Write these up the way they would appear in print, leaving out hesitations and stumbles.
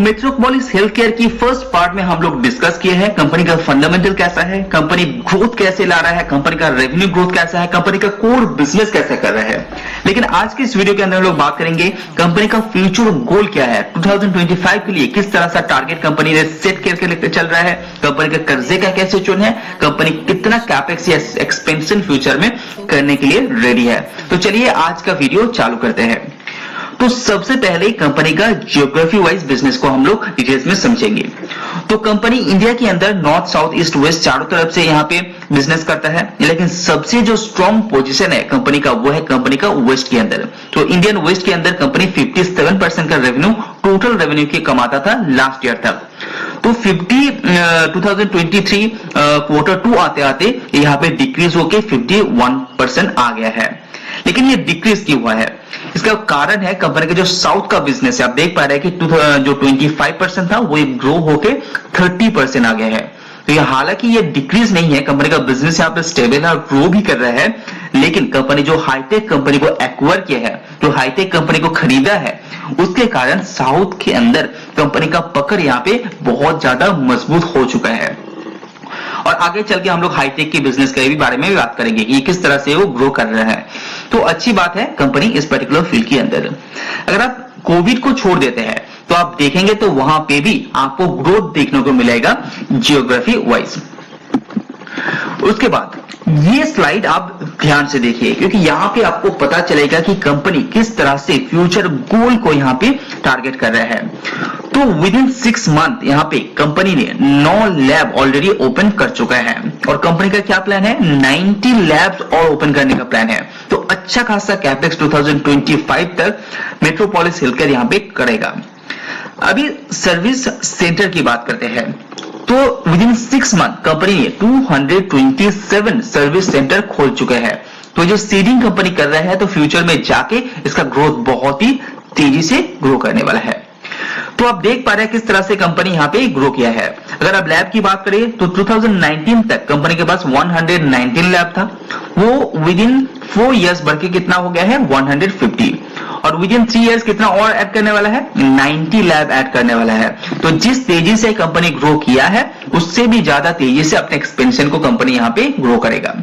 Metropolis health care की first part में हम लोग डिस्कस किए हैं कंपनी का फंडामेंटल कैसा है, कंपनी ग्रोथ कैसे ला रहा है, कंपनी का रेवेन्यू ग्रोथ कैसा है, कंपनी का कोर बिजनेस कैसे कर रहा है। लेकिन आज की इस वीडियो के अंदर हम लोग बात करेंगे कंपनी का फ्यूचर गोल क्या है, 2025 के लिए किस तरह सा टारगेट कंपनी ने सेट करके लेकर चल रहा है, कंपनी का कर्जे का कैसे चुन है, कंपनी कितना कैपेक्स या एक्सपेंशन फ्यूचर में करने के लिए रेडी है। तो चलिए आज का वीडियो चालू करते हैं। तो सबसे पहले कंपनी का जियोग्राफी वाइज बिजनेस को हम लोग डिटेल्स में समझेंगे। तो कंपनी इंडिया के अंदर नॉर्थ, साउथ, ईस्ट, वेस्ट चारों तरफ से यहाँ पे बिजनेस करता है, लेकिन सबसे जो स्ट्रॉन्ग पोजीशन है कंपनी का वो है कंपनी का वेस्ट के अंदर। तो इंडियन वेस्ट के अंदर कंपनी 57% का रेवेन्यू टोटल रेवेन्यू के कमाता था लास्ट ईयर तक। तो 2023 क्वार्टर 2 आते आते यहाँ पे डिक्रीज होके 51% आ गया है। लेकिन ये डिक्रीज क्यों हुआ है, इसका कारण है कंपनी का जो साउथ का बिजनेस है। आप देख पा रहे हैं कि जो 25% था वो ग्रो होके 30% आ गया है। तो ये हालांकि ये डिक्रीज नहीं है, कंपनी का बिजनेस यहाँ पे स्टेबल है और ग्रो भी कर रहा है, लेकिन कंपनी जो हाईटेक कंपनी को एक्वायर किया है, जो हाईटेक कंपनी को खरीदा है, उसके कारण साउथ के अंदर कंपनी का पकड़ यहाँ पे बहुत ज्यादा मजबूत हो चुका है। और आगे चल के हम लोग हाईटेक के बिजनेस के बारे में भी बात करेंगे कि किस तरह से वो ग्रो कर रहा है। तो अच्छी बात है कंपनी इस पर्टिकुलर फील्ड के अंदर। अगर आप कोविड को छोड़ देते हैं तो आप देखेंगे तो वहां पे भी आपको ग्रोथ देखने को मिलेगा जियोग्राफी वाइज। उसके बाद ये स्लाइड आप ध्यान से देखिए, क्योंकि यहाँ पे आपको पता चलेगा कि कंपनी किस तरह से फ्यूचर गोल को यहाँ पे टारगेट कर रहा है। तो विद इन 6 मंथ यहाँ पे कंपनी ने 9 लैब ऑलरेडी ओपन कर चुका है और कंपनी का क्या प्लान है, 90 लैब्स और ओपन करने का प्लान है। तो अच्छा खासा कैपेक्स 2025 तक मेट्रोपोलिस हेल्थकेयर यहाँ पे करेगा। अभी सर्विस सेंटर की बात करते हैं। तो विद इन 6 मंथ कंपनी ने 227 सर्विस सेंटर खोल चुके हैं। तो जो सीडिंग कंपनी कर रहा है, तो फ्यूचर में जाके इसका ग्रोथ बहुत ही तेजी से ग्रो करने वाला है। तो आप देख पा रहे हैं किस तरह से कंपनी यहाँ पे ग्रो किया है। अगर आप लैब की बात करें तो 2019 तक कंपनी के पास 119 लैब था, वो विद इन 4 इयर्स बढ़ के कितना हो गया है, 150। और विद इन 3 इयर्स कितना और ऐड करने वाला है, 90 लैब ऐड करने वाला है। तो जिस तेजी से कंपनी ग्रो किया है उससे भी ज्यादा तेजी से अपने एक्सपेंशन को कंपनी यहाँ पे ग्रो करेगा।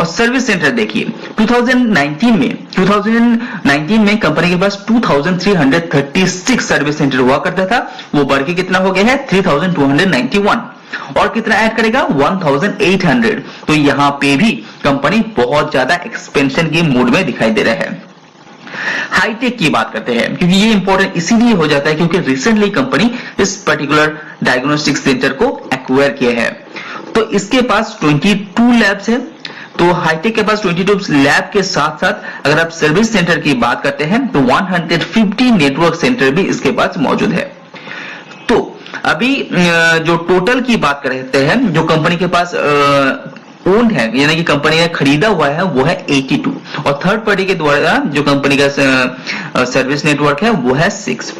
और सर्विस सेंटर देखिए, 2019 में कंपनी के पास 2336 सर्विस सेंटर हुआ करता था, वो बढ़ के कितना हो गया है, 3291। और कितना ऐड करेगा, 1800। तो यहाँ पे भी कंपनी बहुत ज्यादा एक्सपेंशन की मूड में दिखाई दे रहा है। हाईटेक की बात करते हैं, क्योंकि ये इंपॉर्टेंट इसीलिए हो जाता है क्योंकि रिसेंटली कंपनी इस पर्टिकुलर डायग्नोस्टिक सेंटर को एक्वायर किया है। तो इसके पास 22 लैब्स है। तो हाईटेक के पास 22 लैब के साथ साथ अगर आप सर्विस सेंटर की बात करते हैं तो 150 नेटवर्क सेंटर भी इसके पास मौजूद है। तो अभी जो टोटल की बात करते हैं, जो कंपनी के पास ओन्ड है, यानी कि कंपनी ने खरीदा हुआ है, वो है 82, और थर्ड पार्टी के द्वारा जो कंपनी का सर्विस नेटवर्क है वो है 6।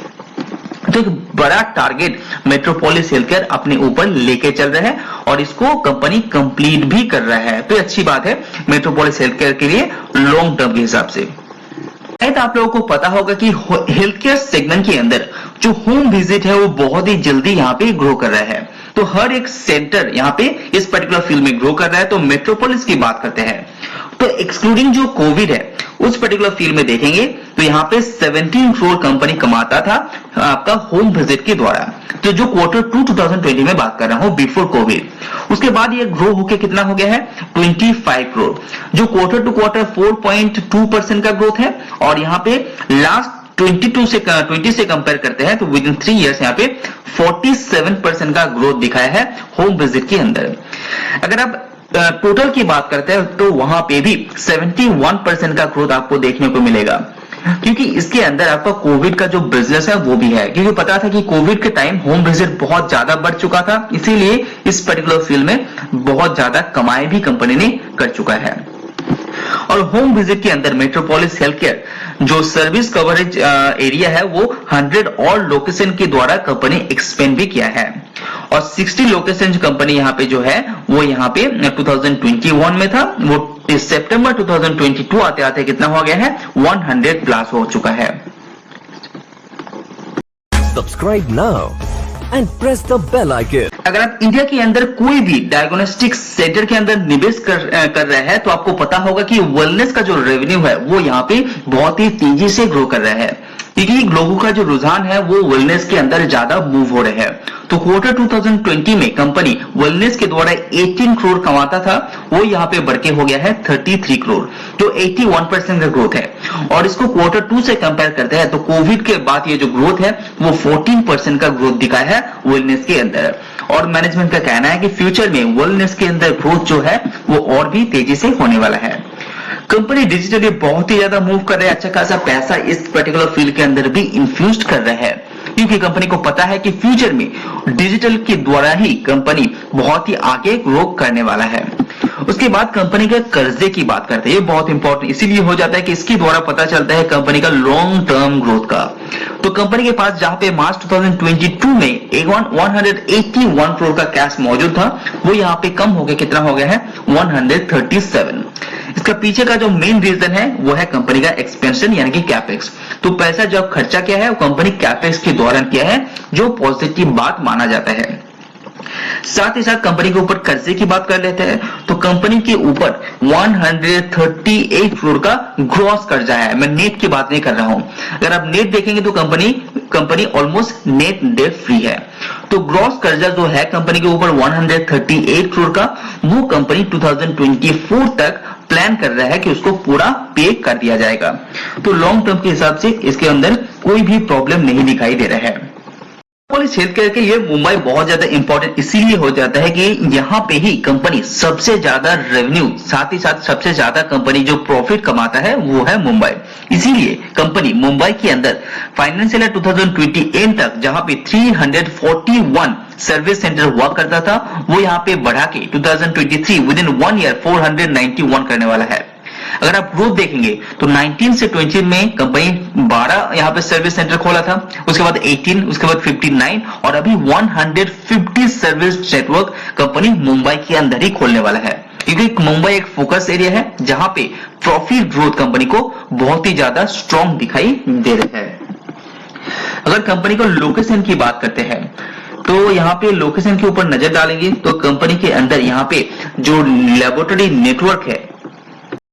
तो एक बड़ा टारगेट मेट्रोपोलिस हेल्थकेयर अपने ऊपर लेके चल रहा है और इसको कंपनी कंप्लीट भी कर रहा है। तो अच्छी बात है मेट्रोपोलिस हेल्थकेयर के लिए लॉन्ग टर्म के हिसाब से। शायद आप लोगों को पता होगा कि हेल्थ केयर सेगमेंट के अंदर जो होम विजिट है वो बहुत ही जल्दी यहाँ पे ग्रो कर रहा है। तो हर एक सेंटर यहाँ पे इस पर्टिकुलर फील्ड में ग्रो कर रहा है। तो मेट्रोपोलिस की बात करते हैं तो एक्सक्लूडिंग जो कोविड है उस पर्टिकुलर फील्ड में देखेंगे तो यहाँ पे 17 करोड़ कंपनी कमाता था आपका होम विजिट के द्वारा। तो जो क्वार्टर 2 2020 में बात कर रहा हूँ बिफोर कोविड, उसके बाद ये ग्रो होके कितना हो गया है, 25 करोड़, जो क्वार्टर टू क्वार्टर 4.2% का ग्रोथ है। और यहाँ पे लास्ट 20 से कंपेयर करते हैं तो विद इन 3 इयर्स यहाँ पे 47% का ग्रोथ दिखाया है होम विजिट के अंदर। अगर आप टोटल की बात करते हैं तो वहां पे भी 71% का ग्रोथ आपको देखने को मिलेगा, क्योंकि इसके अंदर आपका कोविड का जो बिजनेस है वो भी है। क्योंकि पता था कि कोविड के टाइम होम विजिट बहुत ज्यादा बढ़ चुका था, इसीलिए इस पर्टिकुलर फील्ड में बहुत ज्यादा कमाई भी कंपनी ने कर चुका है। और होम विजिट के अंदर मेट्रोपोलिस हेल्थकेयर जो सर्विस कवरेज एरिया है वो 100 और लोकेशन के द्वारा कंपनी एक्सपेंड भी किया है। और 60 लोकेशन कंपनी यहाँ पे जो है वो यहाँ पे 2021 में था, वो सितंबर 2022 आते आते कितना हो गया है, 100 प्लस हो चुका है। Subscribe now and press the bell icon. अगर आप इंडिया के अंदर कोई भी डायग्नोस्टिक सेंटर के अंदर निवेश कर रहे हैं तो आपको पता होगा कि वेलनेस का जो रेवेन्यू है वो यहाँ पे बहुत ही तेजी से ग्रो कर रहा है, क्योंकि लोगों का जो रुझान है वो वेलनेस के अंदर ज्यादा मूव हो रहे हैं। तो क्वार्टर 2020 में कंपनी वेलनेस के द्वारा 18 करोड़ कमाता था, वो यहाँ पे बढ़ के हो गया है 33 करोड़, जो 81% का ग्रोथ है। और इसको क्वार्टर 2 से कंपेयर करते हैं तो कोविड के बाद ये जो ग्रोथ है वो 14% का ग्रोथ दिखाया है वेलनेस के अंदर। और मैनेजमेंट का कहना है कि फ्यूचर में वेलनेस के अंदर ग्रोथ जो है वो और भी तेजी से होने वाला है। कंपनी डिजिटली बहुत ही ज्यादा मूव कर रहा है, अच्छा खासा पैसा इस पर्टिकुलर फील्ड के अंदर भी इन्फ्यूज कर रहा है, क्योंकि कंपनी को पता है कि फ्यूचर में डिजिटल के द्वारा ही कंपनी बहुत ही आगे ग्रो करने वाला है। उसके बाद कंपनी के कर्जे की बात करते हैं, ये बहुत इंपॉर्टेंट इसीलिए हो जाता है कि इसके द्वारा पता चलता है कंपनी का लॉन्ग टर्म ग्रोथ का। तो कंपनी के पास जहां पे मार्च 2022 में 181 करोड़ का कैश मौजूद था, वो यहाँ पे कम हो गया, कितना हो गया है 137। इसका पीछे का जो मेन रीजन है वो है कंपनी का एक्सपेंशन यानी कि कैपेक्स। तो पैसा जब खर्चा किया है वो कंपनी कैपेक्स के दौरान किया है, जो पॉजिटिव बात माना जाता है। साथ ही साथ कंपनी के ऊपर कर्जे की बात कर लेते हैं तो कंपनी के ऊपर 138 करोड़ का ग्रॉस कर्जा है, मैं नेट की बात नहीं कर रहा हूं। अगर आप नेट देखेंगे तो company almost net debt free है। तो ग्रॉस कर्जा जो है कंपनी के ऊपर 138 करोड़ का, वो कंपनी 2024 तक प्लान कर रहा है कि उसको पूरा पे कर दिया जाएगा। तो लॉन्ग टर्म के हिसाब से इसके अंदर कोई भी प्रॉब्लम नहीं दिखाई दे रहा है। मेट्रोपोलिस हेल्थकेयर के लिए मुंबई बहुत ज्यादा इंपॉर्टेंट इसीलिए हो जाता है कि यहाँ पे ही कंपनी सबसे ज्यादा रेवेन्यू, साथ ही साथ सबसे ज्यादा कंपनी जो प्रॉफिट कमाता है वो है मुंबई। इसीलिए कंपनी मुंबई के अंदर फाइनेंशियल ईयर 2020 एंड तक जहां पे 341 सर्विस सेंटर हुआ करता था, वो यहाँ पे बढ़ा के 2023 विद इन 1 ईयर 491 करने वाला है। अगर आप ग्रोथ देखेंगे तो 19 से 20 में कंपनी 12 यहाँ पे सर्विस सेंटर खोला था, उसके बाद 18, उसके बाद 59 और अभी 150 सर्विस नेटवर्क कंपनी मुंबई के अंदर ही खोलने वाला है, क्योंकि मुंबई एक फोकस एरिया है जहां पे प्रॉफिट ग्रोथ कंपनी को बहुत ही ज्यादा स्ट्रॉन्ग दिखाई दे रहा है। अगर कंपनी को लोकेशन की बात करते हैं तो यहाँ पे लोकेशन के ऊपर नजर डालेंगे तो कंपनी के अंदर यहाँ पे जो लेबोरेटरी नेटवर्क है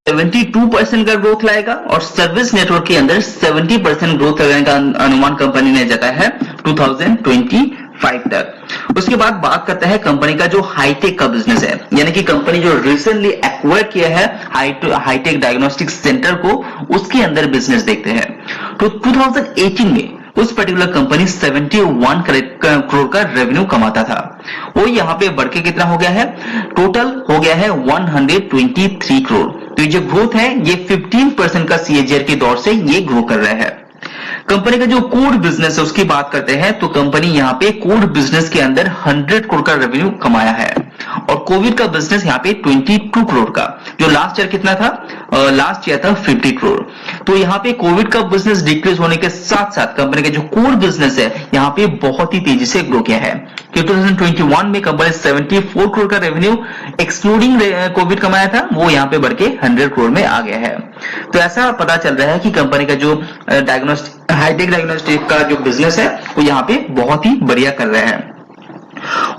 72% का ग्रोथ लाएगा और सर्विस नेटवर्क के अंदर 70% ग्रोथ करने का अनुमान कंपनी ने जताया है 2025 तक। उसके बाद बात करते हैं कंपनी का जो हाईटेक का बिजनेस है, यानी कि कंपनी जो रिसेंटली एक्वायर किया है हाईटेक डायग्नोस्टिक सेंटर को, उसके अंदर बिजनेस देखते हैं। तो 2018 में उस पर्टिकुलर कंपनी 71 करोड़ का रेवेन्यू कमाता था, वो यहाँ पे बढ़ के कितना हो गया है, टोटल हो गया है 123 करोड़। तो ये जो ग्रोथ है ये 15% का सीएजीआर के दौर से ये ग्रो कर रहा है। कंपनी का जो कोर बिजनेस है उसकी बात करते हैं तो कंपनी यहाँ पे कोर बिजनेस के अंदर 100 करोड़ का रेवेन्यू कमाया है और कोविड का बिजनेस यहाँ पे 22 करोड़ का, जो लास्ट ईयर कितना था, लास्ट ईयर था 50 करोड़। तो यहाँ पे कोविड का बिजनेस डिक्रीज होने के साथ साथ कंपनी का जो कोर बिजनेस है यहाँ पे बहुत ही तेजी से ग्रो किया है। 2021 में कंपनी 74 करोड़ का रेवेन्यू एक्सक्लूडिंग कोविड कमाया था, वो यहाँ पे बढ़ के 100 करोड़ में आ गया है। तो ऐसा पता चल रहा है कि कंपनी का जो हाईटेक डायग्नोस्टिक का जो बिजनेस है वो यहाँ पे बहुत ही बढ़िया कर रहा है।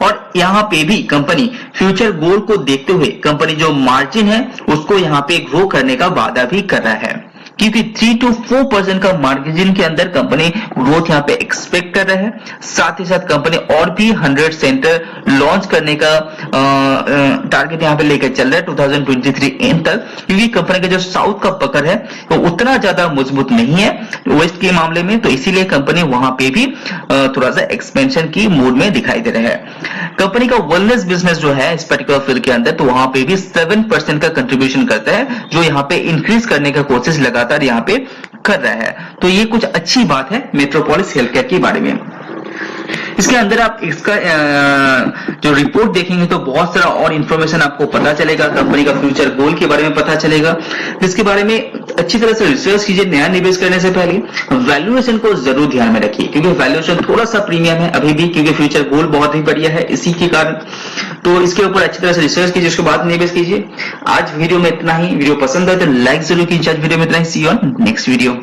और यहाँ पे भी कंपनी फ्यूचर गोल को देखते हुए कंपनी जो मार्जिन है उसको यहाँ पे ग्रो करने का वादा भी कर रहा है, क्योंकि 3 to 4% का मार्जिन के अंदर कंपनी ग्रोथ यहाँ पे एक्सपेक्ट कर रहा है। साथ ही साथ कंपनी और भी 100 सेंटर लॉन्च करने का टारगेट यहाँ पे लेकर चल रहा है 2023 एंड तक, क्योंकि कंपनी का जो साउथ का पकड़ है वो उतना ज्यादा मजबूत नहीं है वेस्ट के मामले में, तो इसीलिए कंपनी वहां पे भी थोड़ा सा एक्सपेंशन की मूड में दिखाई दे रहा है। कंपनी का वेलनेस बिजनेस जो है इस पर्टिकुलर फील्ड के अंदर, तो वहां पे भी 7% का कंट्रीब्यूशन करता है, जो यहाँ पे इंक्रीज करने का कोशिश लगातार यहाँ पे कर रहा है। तो ये कुछ अच्छी बात है मेट्रोपोलिस हेल्थकेयर के बारे में। इसके अंदर आप इसका जो रिपोर्ट देखेंगे तो बहुत सारा और इंफॉर्मेशन आपको पता चलेगा, कंपनी का फ्यूचर गोल के बारे में पता चलेगा, जिसके बारे में अच्छी तरह से रिसर्च कीजिए। नया निवेश करने से पहले वैल्यूएशन को जरूर ध्यान में रखिए, क्योंकि वैल्यूएशन थोड़ा सा प्रीमियम है अभी भी, क्योंकि फ्यूचर गोल बहुत ही बढ़िया है इसी के कारण। तो इसके ऊपर अच्छी तरह से रिसर्च कीजिए, उसके बाद निवेश कीजिए। आज वीडियो में इतना ही। वीडियो पसंद आए तो लाइक जरूर कीजिए। आज वीडियो में इतना ही। सी यू ऑन नेक्स्ट वीडियो।